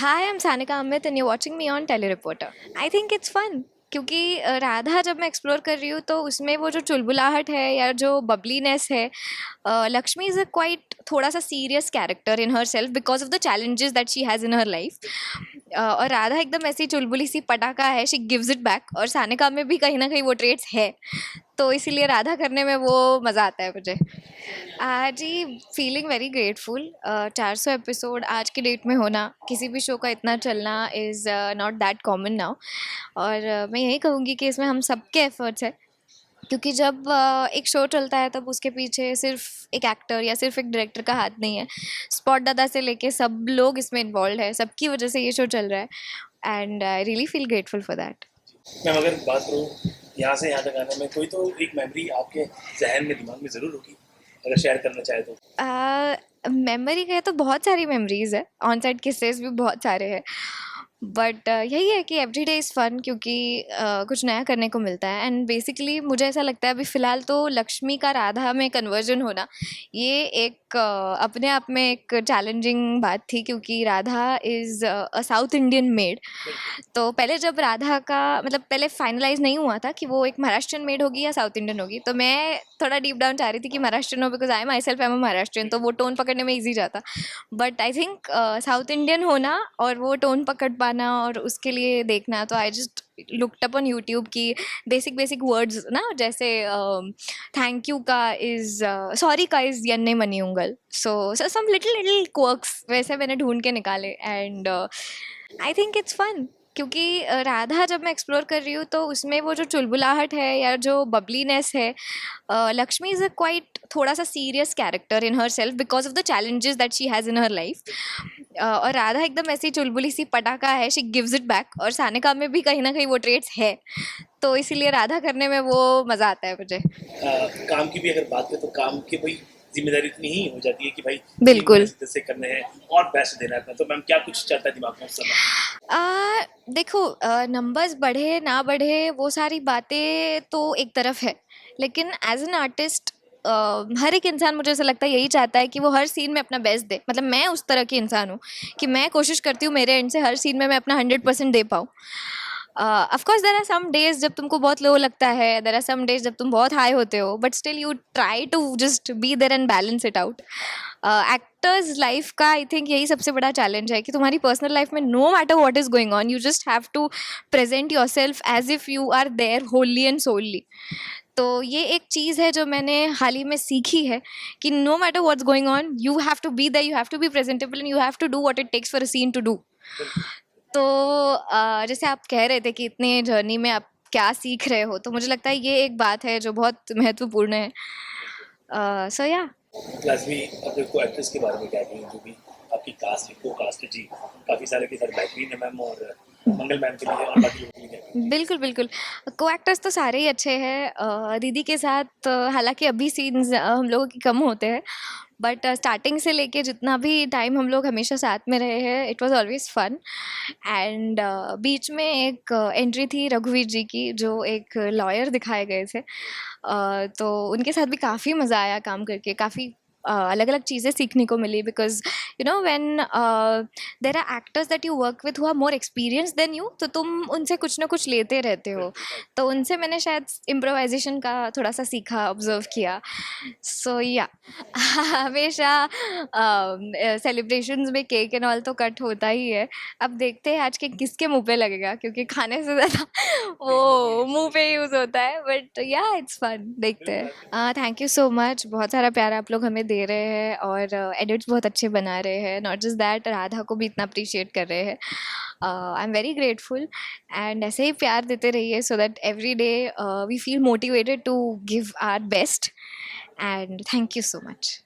Hi, I'm Sanika Amit and you're watching me on Telereporter. I think it's fun क्योंकि राधा जब मैं explore कर रही हूँ तो उसमें वो जो चुलबुलाहट है या जो बबलीनेस है, लक्ष्मी इज़ अ क्वाइट थोड़ा सा serious character in her self because of the challenges that she has in her life. और राधा एकदम ऐसी चुलबुली सी पटाखा है, शी गिव्स इट बैक, और सानिका में भी कहीं ना कहीं वो ट्रेट्स है, तो इसीलिए राधा करने में वो मज़ा आता है मुझे। जी, फीलिंग वेरी ग्रेटफुल। 400 एपिसोड आज की डेट में होना, किसी भी शो का इतना चलना is not that common now. और मैं यही कहूँगी कि इसमें हम सबके एफर्ट्स है, क्योंकि जब एक शो चलता है तब उसके पीछे सिर्फ एक एक्टर या सिर्फ एक डायरेक्टर का हाथ नहीं है। स्पॉट दादा से लेके सब लोग इसमें इन्वॉल्व है, सबकी वजह से ये शो चल रहा है, and I really feel grateful for that. Ma'am अगर बात करूँ यहाँ से यहाँ तक आने में, कोई तो एक मेमोरी आपके जहन में दिमाग में ज़रूर होगी, अगर शेयर करना चाहे तो। मेमोरी का तो बहुत सारी मेमोरीज है, ऑन साइड किस्सेस भी बहुत सारे हैं, बट यही है कि एवरी डे इज़ फन, क्योंकि कुछ नया करने को मिलता है। एंड बेसिकली मुझे ऐसा लगता है अभी फ़िलहाल तो लक्ष्मी का राधा में कन्वर्जन होना, ये एक अपने आप में एक चैलेंजिंग बात थी, क्योंकि Radha is a south Indian made. तो पहले जब राधा का मतलब पहले फाइनलाइज नहीं हुआ था कि वो एक महाराष्ट्रियन मेड होगी या साउथ इंडियन होगी, तो मैं थोड़ा डीप डाउन चाह रही थी कि महाराष्ट्रियन हो, because I my self am a Maharashtrian, तो वो टोन पकड़ने में ईजी जाता। But I think south Indian होना और वो टोन पकड़ पाना और उसके लिए देखना, तो I just looked up on YouTube की बेसिक बेसिक वर्ड्स ना, जैसे थैंक यू का इज़ सॉरी का इज़ यन्ने मनी उंगल, so some little little quirks वैसे मैंने ढूंढ के निकाले, and I think it's fun, क्योंकि राधा जब मैं एक्सप्लोर कर रही हूँ तो उसमें वो जो चुलबुलाहट है या जो बबलीनेस है, लक्ष्मी इज़ अ क्वाइट थोड़ा सा serious character in her self because of the challenges that she has in her life. और राधा एकदम ऐसी चुलबुली सी पटाखा है, शी गिव्स इट बैक, और सानिका में भी कहीं ना कहीं वो ट्रेट्स है, तो इसीलिए राधा करने में वो मज़ा आता है मुझे। काम की भी अगर बात करें तो काम की कोई जिम्मेदारी इतनी ही हो जाती है कि भाई तीन बिल्कुल। महीने से करने हैं और बेस्ट देना है अपना, तो मैम क्या कुछ चलता है दिमाग में उस समय? देखो, नंबर्स बढ़े ना बढ़े वो सारी बातें तो एक तरफ है, लेकिन एज एन आर्टिस्ट हर एक इंसान, मुझे ऐसा लगता है, यही चाहता है कि वो हर सीन में अपना बेस्ट दे। मतलब मैं उस तरह की इंसान हूँ कि मैं कोशिश करती हूँ मेरे एंड से हर सीन में मैं अपना 100% दे पाऊँ। Of course there are some days जब तुमको बहुत लो लगता है, देर आर सम डेज जब तुम बहुत हाई होते हो, but still you try to just be there and balance it out. Actors life का आई थिंक यही सबसे बड़ा चैलेंज है कि तुम्हारी पर्सनल लाइफ में no matter what is going on, you just have to present yourself as if you are there wholly and solely. तो ये एक चीज़ है जो मैंने हाल ही में सीखी है कि no matter what's going on, you have to be there, you have to be presentable, and you have to do what it takes for a scene to do. तो जैसे आप कह रहे थे कि इतने जर्नी में आप क्या सीख रहे हो, तो मुझे लगता है ये एक बात है जो बहुत महत्वपूर्ण है। सो या प्लस भी अपने को एक्ट्रेस के बारे में क्या कहें, जो भी आपकी कास्ट है, को कास्ट है जी, काफ़ी सारे के सारे बेहतरीन है मैम, और मंगल मैम के लिए और बाकी लोगों के लिए क्या कहें? बिल्कुल बिल्कुल। को एक्टर्स तो सारे ही अच्छे हैं। दीदी के साथ हालांकि अभी सीन्स हम लोगों के कम होते हैं, बट स्टार्टिंग से लेके जितना भी टाइम हम लोग हमेशा साथ में रहे हैं, it was always fun. And बीच में एक एंट्री थी रघुवीर जी की, जो एक लॉयर दिखाए गए थे। तो उनके साथ भी काफ़ी मज़ा आया काम करके, काफ़ी अलग अलग चीज़ें सीखने को मिली, because you know when there are actors that you work with who are more experience than you, तो तुम उनसे कुछ ना कुछ लेते रहते हो, तो उनसे मैंने शायद इम्प्रोवाइजेशन का थोड़ा सा सीखा, ऑब्जर्व किया। सो या हमेशा सेलिब्रेशंस में केक एंड ऑल तो कट होता ही है। अब देखते हैं आज के किसके मुंह पे लगेगा, क्योंकि खाने से ज़्यादा वो मुंह पे यूज़ होता है, बट या इट्स फन, देखते हैं। थैंक यू सो मच, बहुत सारा प्यार आप लोग हमें दे रहे हैं, और एडिट्स बहुत अच्छे बना रहे हैं, नॉट जस्ट दैट, राधा को भी इतना अप्रिशिएट कर रहे हैं। I am very grateful, and ऐसे ही प्यार देते रहिए, so that every day we feel motivated to give our best, and thank you so much.